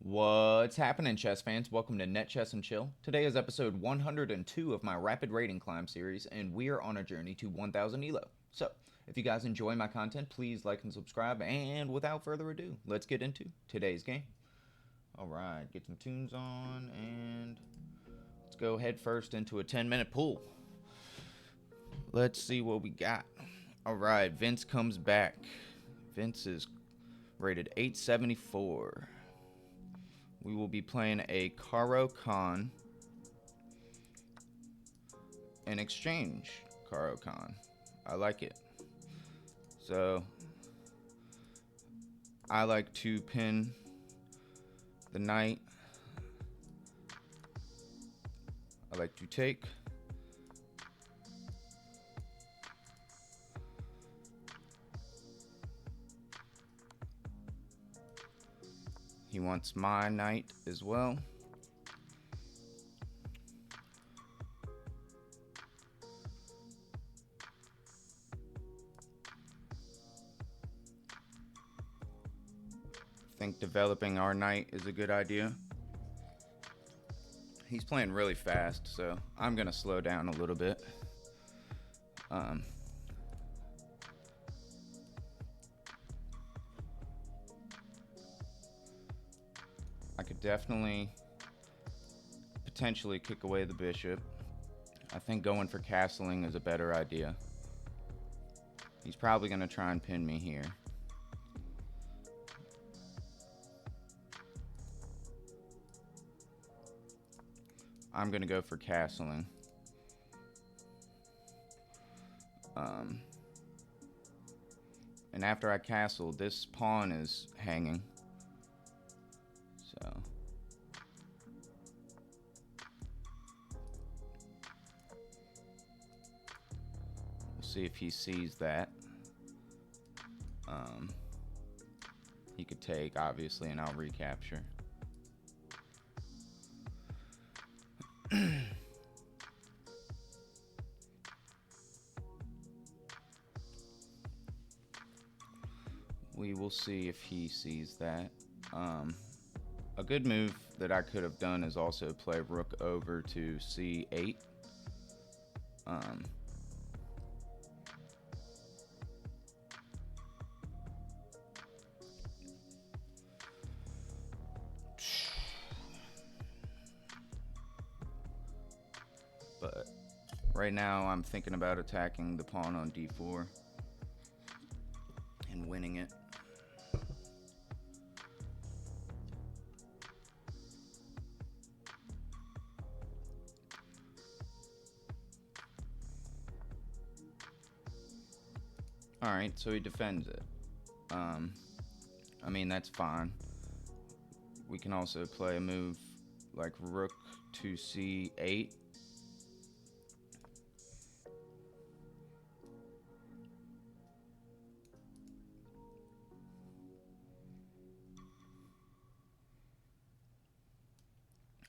What's happening, chess fans? Welcome to Net Chess and Chill. Today is episode 102 of my Rapid Rating Climb series, and we are on a journey to 1000 ELO. So, if you guys enjoy my content, please like and subscribe, and without further ado, let's get into today's game. Alright, get some tunes on, and let's go head first into a 10-minute pool. Let's see what we got. Alright, Vince comes back. Vince is rated 874. We will be playing a Caro Khan in exchange. Caro Khan. I like it. So, I like to pin the knight. I like to take. He wants my knight as well. I think developing our knight is a good idea. He's playing really fast, so I'm going to slow down a little bit. I could definitely potentially kick away the bishop. I think going for castling is a better idea. He's probably going to try and pin me here. I'm going to go for castling. And after I castle, this pawn is hanging. So we'll see if he sees that. He could take, obviously, and I'll recapture. We will see if he sees that. A good move that I could have done is also play rook over to c8. But right now I'm thinking about attacking the pawn on d4 and winning it. Alright, so he defends it. I mean, that's fine. We can also play a move like rook to c8.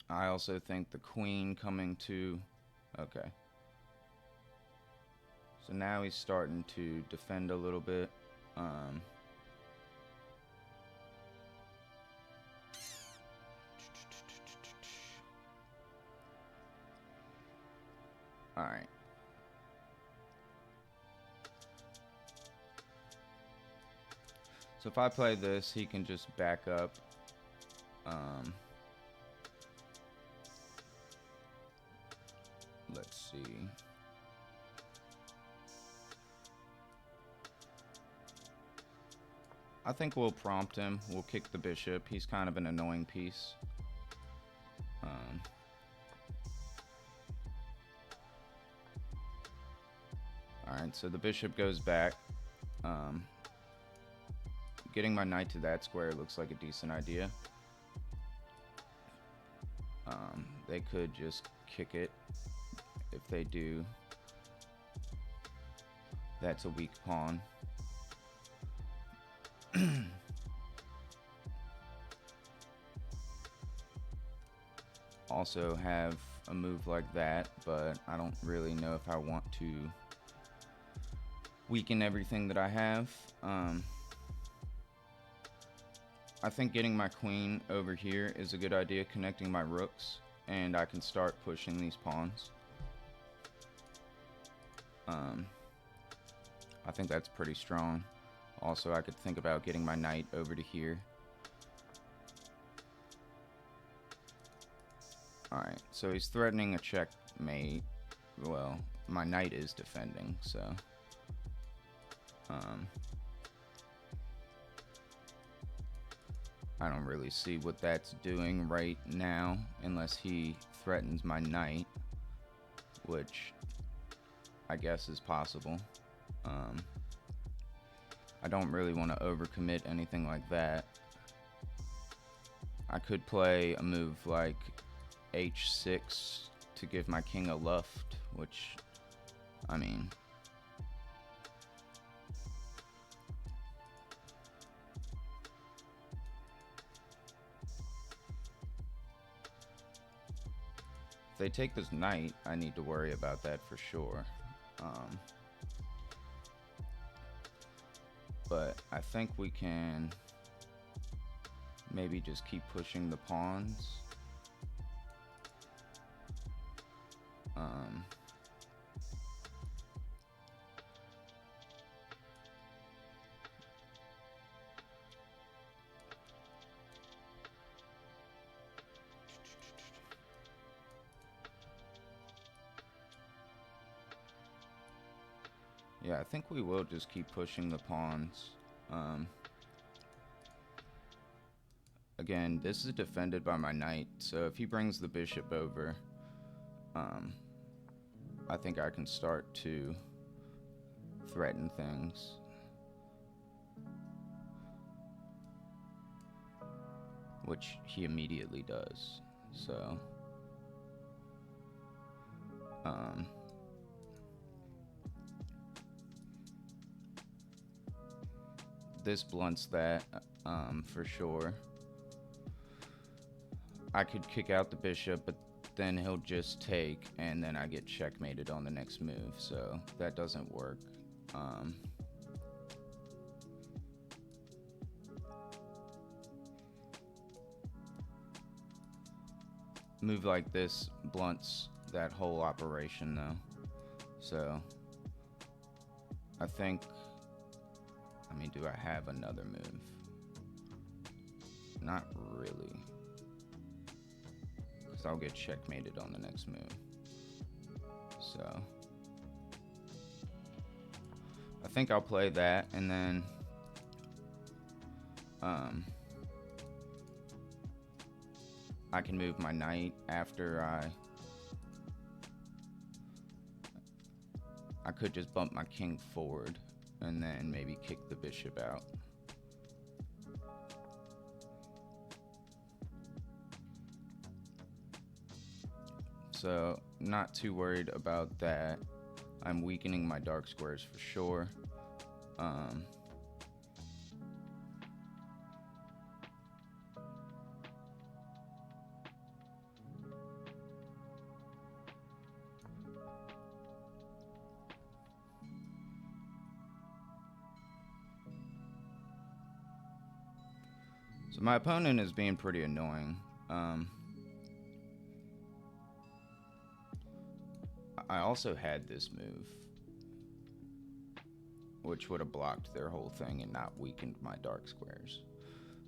I also think the queen coming to... Okay. So now he's starting to defend a little bit. Alright. So if I play this, he can just back up. Let's see. I think we'll prompt him. We'll kick the bishop. He's kind of an annoying piece. Alright, so the bishop goes back. Getting my knight to that square looks like a decent idea. They could just kick it. If they do, that's a weak pawn. Also have a move like that, but I don't really know if I want to weaken everything that I have. I think getting my queen over here is a good idea, connecting my rooks, and I can start pushing these pawns. I think that's pretty strong. Also, I could think about getting my knight over to here. Alright, so he's threatening a checkmate. Well, my knight is defending, so... I don't really see what that's doing right now, unless he threatens my knight, which I guess is possible. I don't really want to overcommit anything like that. I could play a move like h6 to give my king a luft, which, I mean... If they take this knight, I need to worry about that for sure. But I think we can maybe just keep pushing the pawns. Yeah, I think we will just keep pushing the pawns. Again, this is defended by my knight, so if he brings the bishop over, I think I can start to threaten things. Which he immediately does, so... this blunts that, for sure. I could kick out the bishop, but then he'll just take, and then I get checkmated on the next move, so that doesn't work. Move like this blunts that whole operation, though. So, I think... I mean, do I have another move? Not really. Because I'll get checkmated on the next move. So... I think I'll play that, and then... I can move my knight after I could just bump my king forward and then maybe kick the bishop out. So, not too worried about that. I'm weakening my dark squares for sure. So my opponent is being pretty annoying. I also had this move, which would have blocked their whole thing and not weakened my dark squares.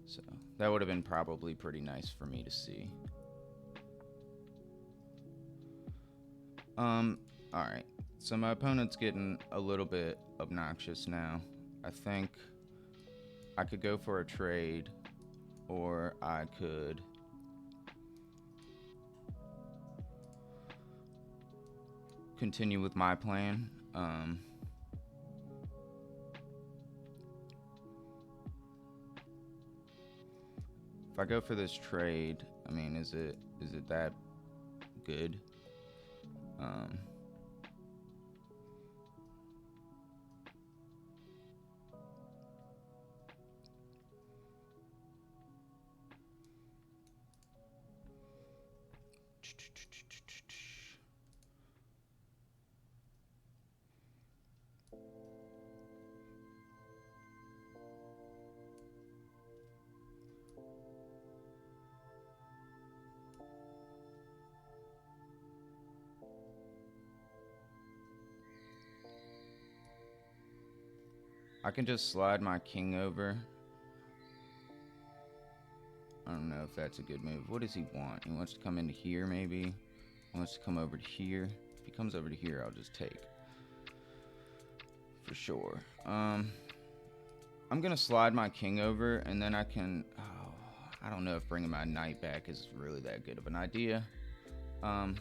So that would have been probably pretty nice for me to see. Alright. So my opponent's getting a little bit obnoxious now. I think I could go for a trade, or I could continue with my plan. If I go for this trade, I mean, is it that good? I can just slide my king over. I don't know if that's a good move. What does he want? He wants to come into here, maybe. He wants to come over to here. If he comes over to here, I'll just take. For sure. I'm gonna slide my king over, and then I can... Oh, I don't know if bringing my knight back is really that good of an idea. I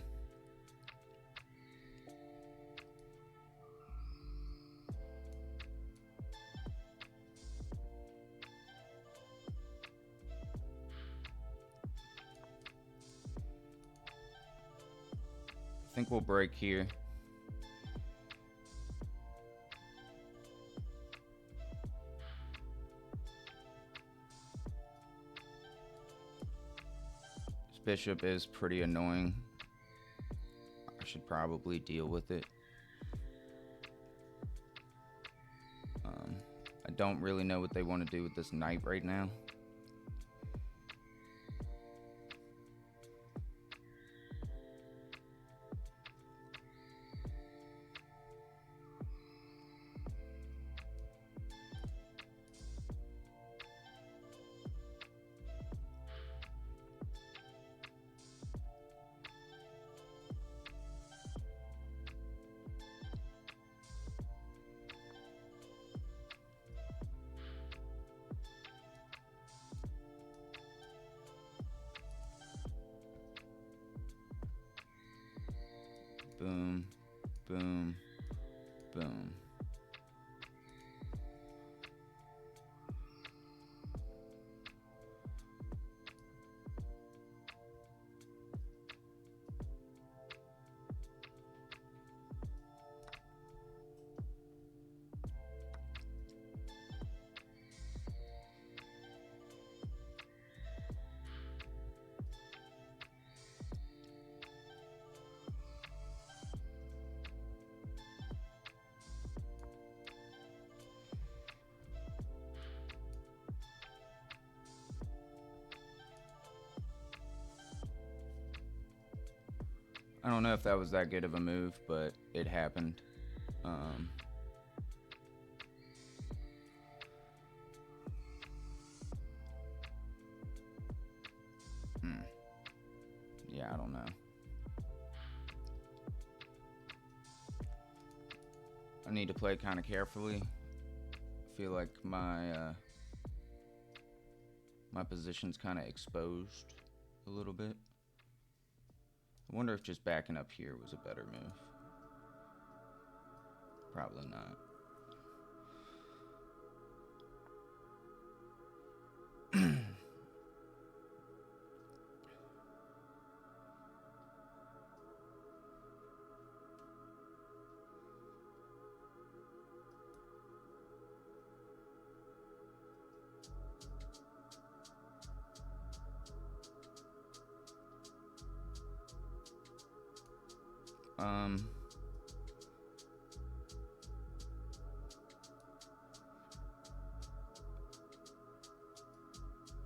think we'll break here. This bishop is pretty annoying. I should probably deal with it. I don't really know what they want to do with this knight right now. Boom, boom, boom. I don't know if that was that good of a move, but it happened. Yeah, I don't know. I need to play kind of carefully. I feel like my position's kind of exposed a little bit. I wonder if just backing up here was a better move. Probably not.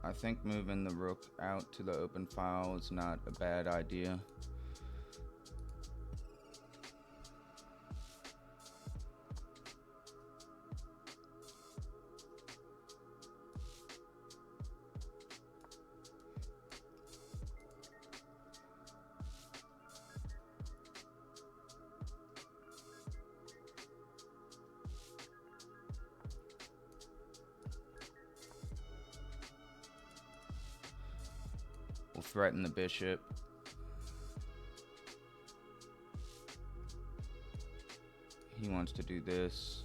I think moving the rook out to the open file is not a bad idea. We'll threaten the bishop. He wants to do this.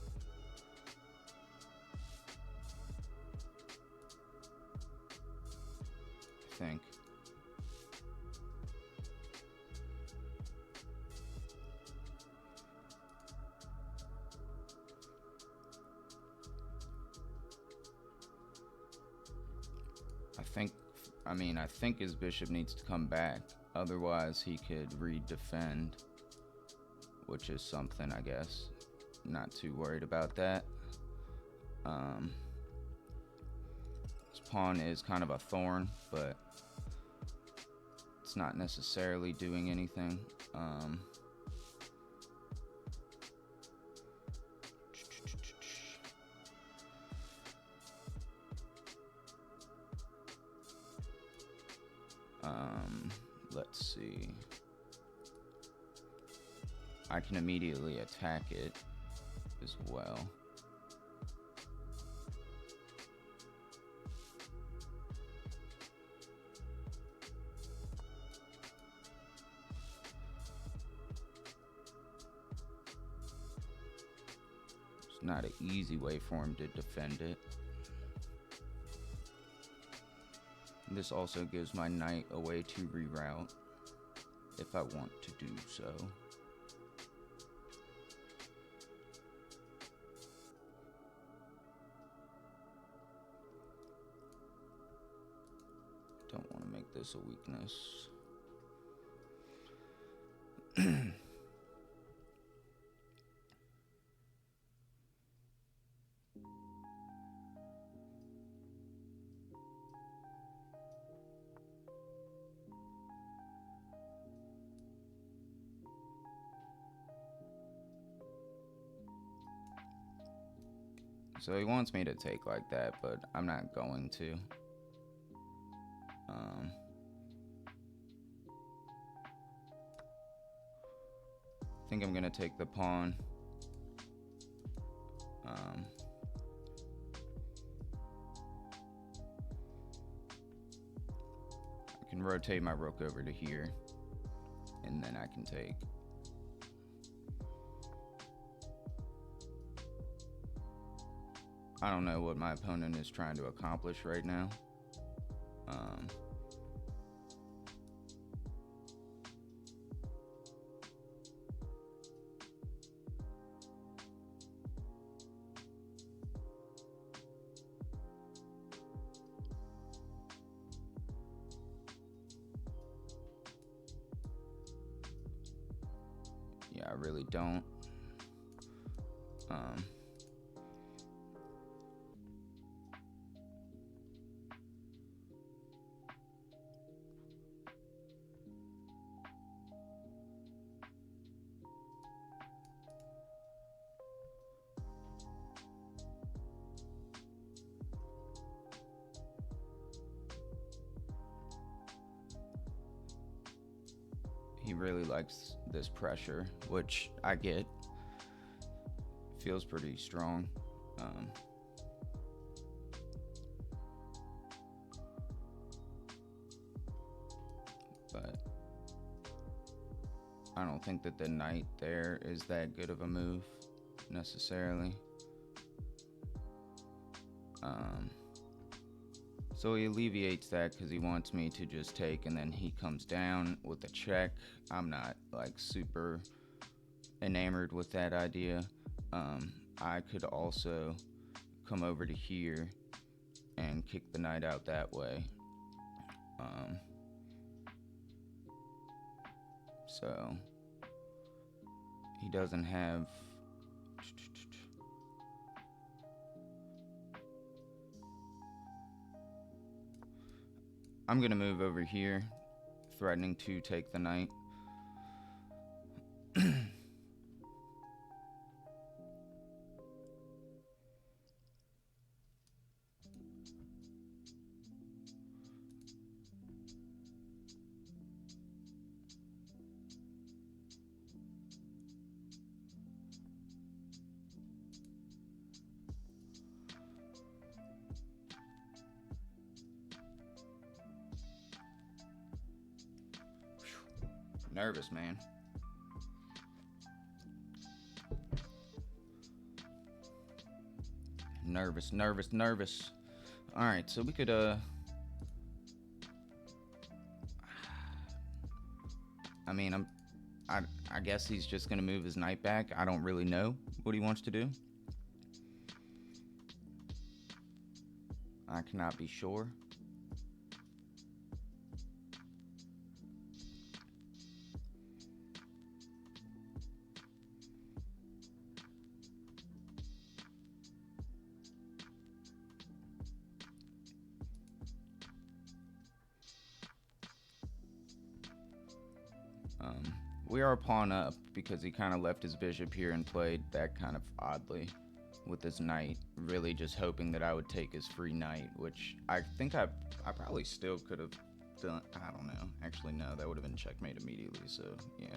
I think. I think his bishop needs to come back. Otherwise, he could redefend, which is something, I guess. Not too worried about that. This pawn is kind of a thorn, but it's not necessarily doing anything. Let's see. I can immediately attack it as well. It's not an easy way for him to defend it. This also gives my knight a way to reroute if I want to do so. Don't want to make this a weakness. So he wants me to take like that, but I'm not going to. I think I'm gonna take the pawn. I can rotate my rook over to here, and then I can take. I don't know what my opponent is trying to accomplish right now. Yeah, I really don't. He really likes this pressure, which I get. Feels pretty strong. But I don't think that the knight there is that good of a move necessarily. So he alleviates that because he wants me to just take, and then he comes down with a check. I'm not like super enamored with that idea. I could also come over to here and kick the knight out that way. So he doesn't have. I'm gonna move over here, threatening to take the knight. Nervous, man. Nervous. All right, so we could I mean, I guess he's just gonna move his knight back. I don't really know what he wants to do. I cannot be sure. We are a pawn up because he kind of left his bishop here and played that kind of oddly with his knight, really just hoping that I would take his free knight, which I think I probably still could have done. I don't know. Actually, no, that would have been checkmate immediately, so yeah.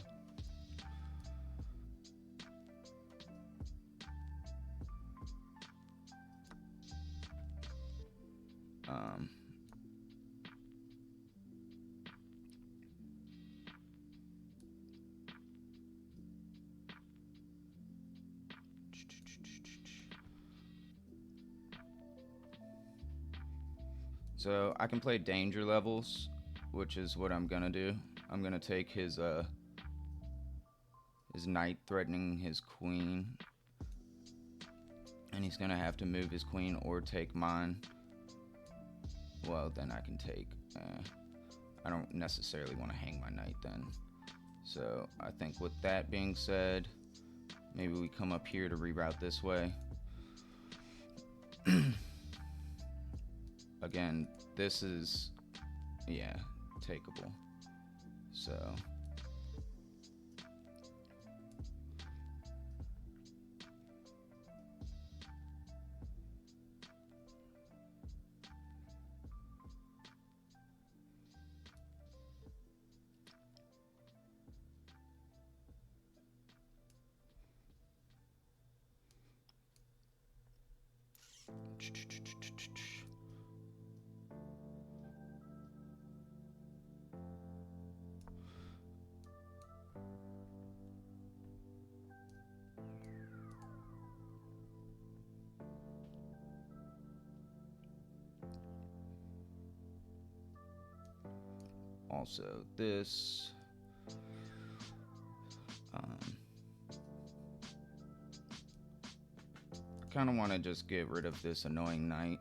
So I can play danger levels, which is what I'm gonna do. I'm gonna take his knight threatening his queen, and he's gonna have to move his queen or take mine. Well, then I can take. I don't necessarily want to hang my knight then. So I think with that being said, maybe we come up here to reroute this way. Again, this is, yeah, takeable. So also this. I kind of want to just get rid of this annoying knight.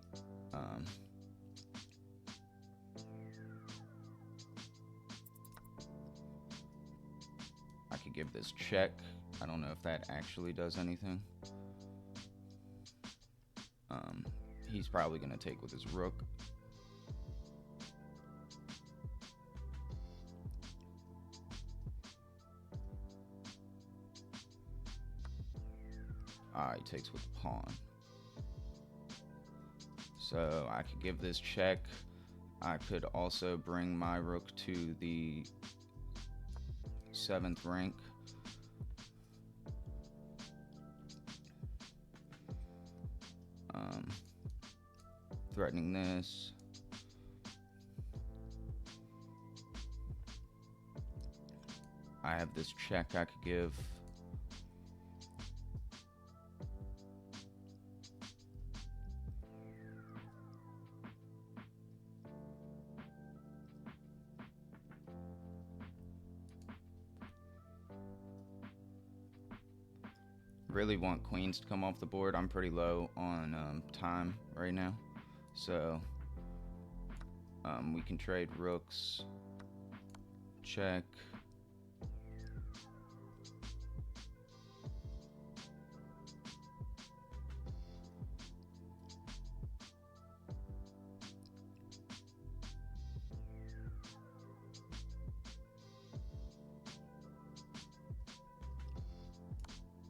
I could give this check. I don't know if that actually does anything. He's probably going to take with his rook. He takes with the pawn. So I could give this check. I could also bring my rook to the 7th rank. Threatening this. I have this check I could give. Really want queens to come off the board. I'm pretty low on time right now, so we can trade rooks. Check.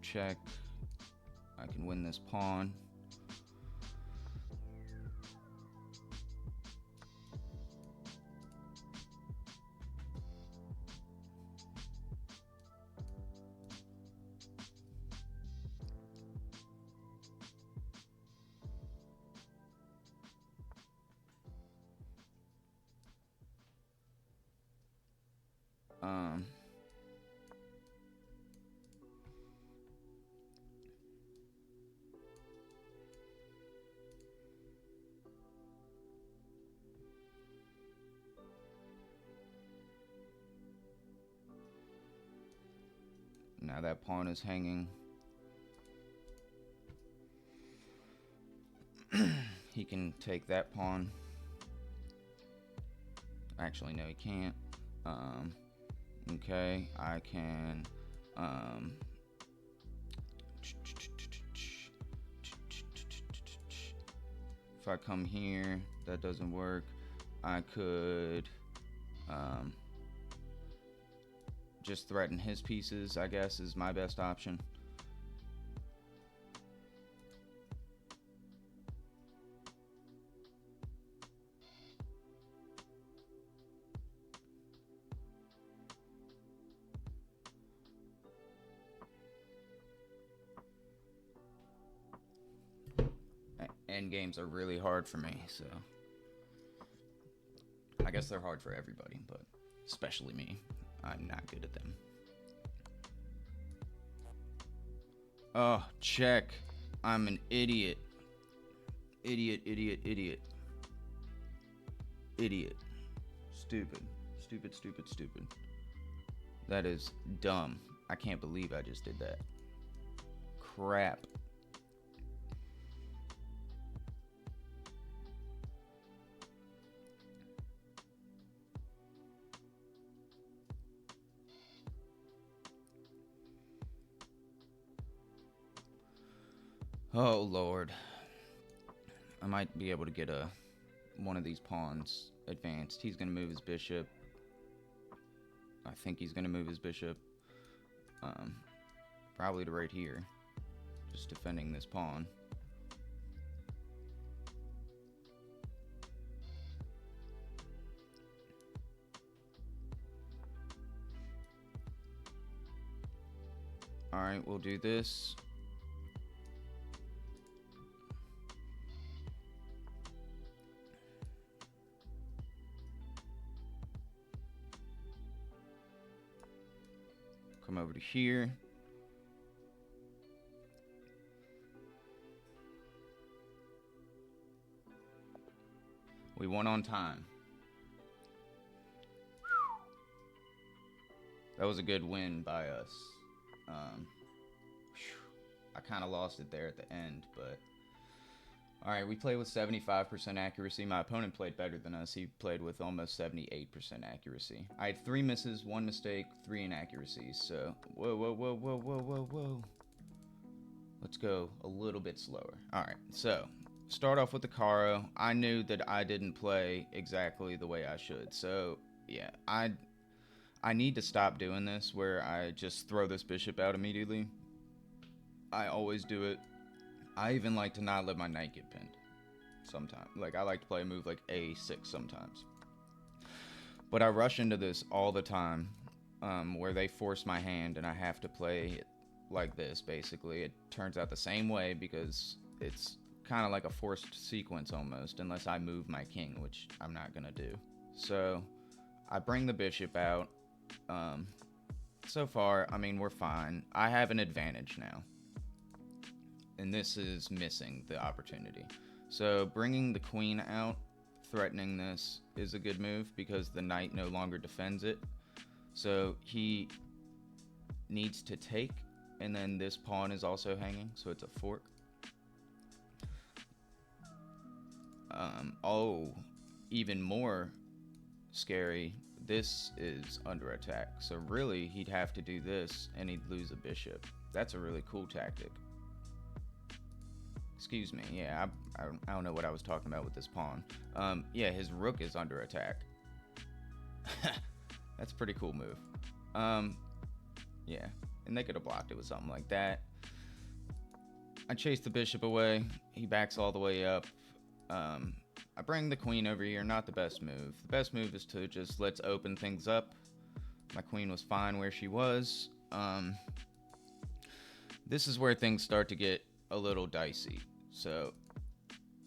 Check. I can win this pawn. Now that pawn is hanging. He can take that pawn. Actually, no, he can't. Okay, I can. If I come here, that doesn't work. I could just threaten his pieces, I guess, is my best option. endgames are really hard for me, so I guess they're hard for everybody, but especially me. I'm not good at them. Oh, check. I'm an idiot. Idiot, idiot, idiot. Idiot. Stupid. Stupid, stupid, stupid. That is dumb. I can't believe I just did that. Crap. Oh, Lord. I might be able to get one of these pawns advanced. He's going to move his bishop. I think he's going to move his bishop. Probably to right here. Just defending this pawn. Alright, we'll do this. Come over to here. We won on time. That was a good win by us. I kind of lost it there at the end, but alright, we played with 75% accuracy. My opponent played better than us. He played with almost 78% accuracy. I had 3 misses, 1 mistake, 3 inaccuracies. So, whoa, whoa, whoa, whoa, whoa, whoa, whoa. Let's go a little bit slower. Alright, so start off with the Caro. I knew that I didn't play exactly the way I should. So, yeah, I need to stop doing this where I just throw this bishop out immediately. I always do it. I even like to not let my knight get pinned sometimes. Like, I like to play a move like a6 sometimes. But I rush into this all the time, where they force my hand and I have to play it like this, basically. It turns out the same way because it's kind of like a forced sequence almost, unless I move my king, which I'm not going to do. So, I bring the bishop out. So far, I mean, we're fine. I have an advantage now. And this is missing the opportunity. So bringing the queen out, threatening this, is a good move because the knight no longer defends it. So he needs to take, and then this pawn is also hanging, so it's a fork. Oh, even more scary, this is under attack. So really, he'd have to do this, and he'd lose a bishop. That's a really cool tactic. Excuse me, yeah, I don't know what I was talking about with this pawn. Yeah, his rook is under attack. That's a pretty cool move. Yeah, and they could have blocked it with something like that. I chase the bishop away. He backs all the way up. I bring the queen over here, not the best move. The best move is to just let's open things up. My queen was fine where she was. This is where things start to get a little dicey. So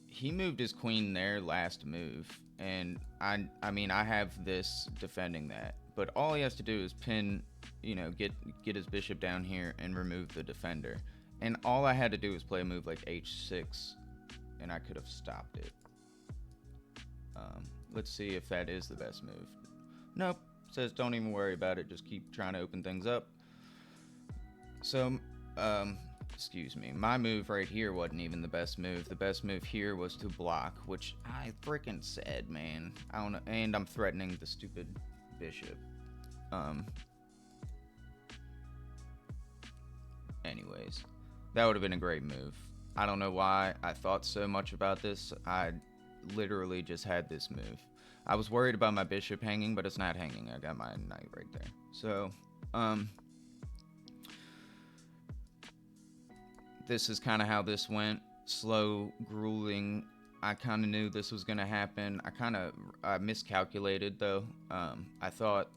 he moved his queen there last move, and I mean I have this defending that, but all he has to do is pin, you know, get his bishop down here and remove the defender, and all I had to do was play a move like h6 and I could have stopped it. Let's see if that is the best move. Nope, says don't even worry about it, just keep trying to open things up. So excuse me, my move right here wasn't even the best move. The best move here was to block, which I freaking said, man. I don't know, and I'm threatening the stupid bishop. Anyways, that would have been a great move. I don't know why I thought so much about this. I literally just had this move. I was worried about my bishop hanging, but it's not hanging. I got my knight right there. So, this is kind of how this went. Slow, grueling. I kind of knew this was going to happen. I miscalculated, though. I thought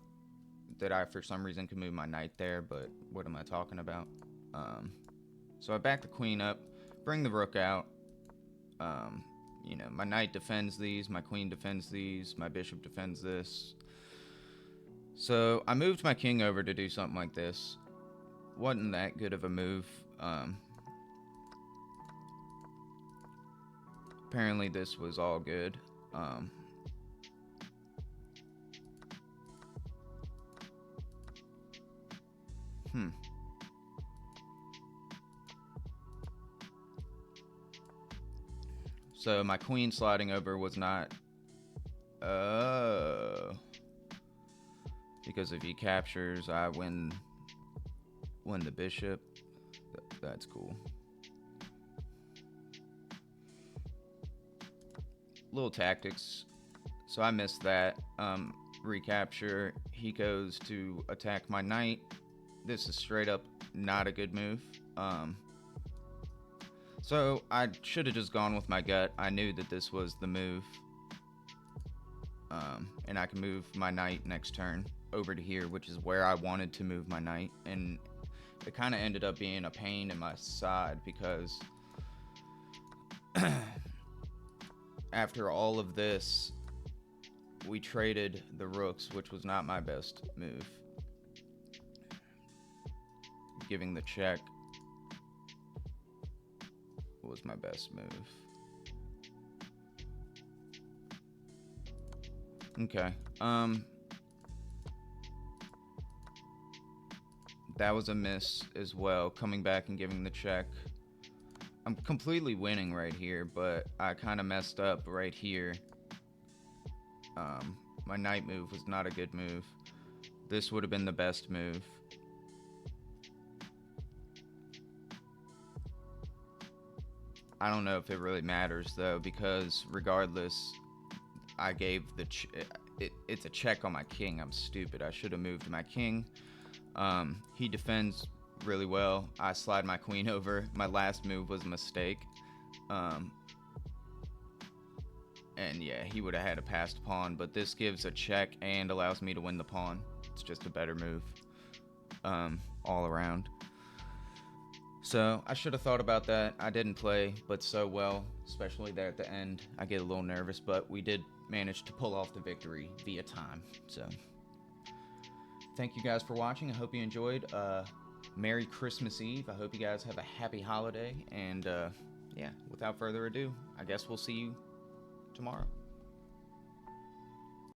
that I, for some reason, could move my knight there, but what am I talking about? So I back the queen up, bring the rook out. You know, my knight defends these, my queen defends these, my bishop defends this. So I moved my king over to do something like this. Wasn't that good of a move. Apparently this was all good. So my queen sliding over was not... because if he captures, I win the bishop. That's cool. Little tactics. So I missed that. Recapture. He goes to attack my knight. This is straight up not a good move. So I should have just gone with my gut. I knew that this was the move. And I can move my knight next turn over to here, which is where I wanted to move my knight. And it kind of ended up being a pain in my side because after all of this, we traded the rooks, which was not my best move. Giving the check was my best move. Okay. That was a miss as well, coming back and giving the check. I'm completely winning right here, but I kind of messed up right here. My knight move was not a good move. This would have been the best move. I don't know if it really matters though, because regardless, I gave the it's a check on my king. I'm stupid. I should have moved my king. He defends really well. I slide my queen over. My last move was a mistake. And yeah, he would have had a passed pawn, but this gives a check and allows me to win the pawn. It's just a better move all around. So I should have thought about that. I didn't play but so well, especially there at the end. I get a little nervous, but we did manage to pull off the victory via time. So thank you guys for watching. I hope you enjoyed. Merry Christmas Eve. I hope you guys have a happy holiday. And yeah, without further ado, I guess we'll see you tomorrow.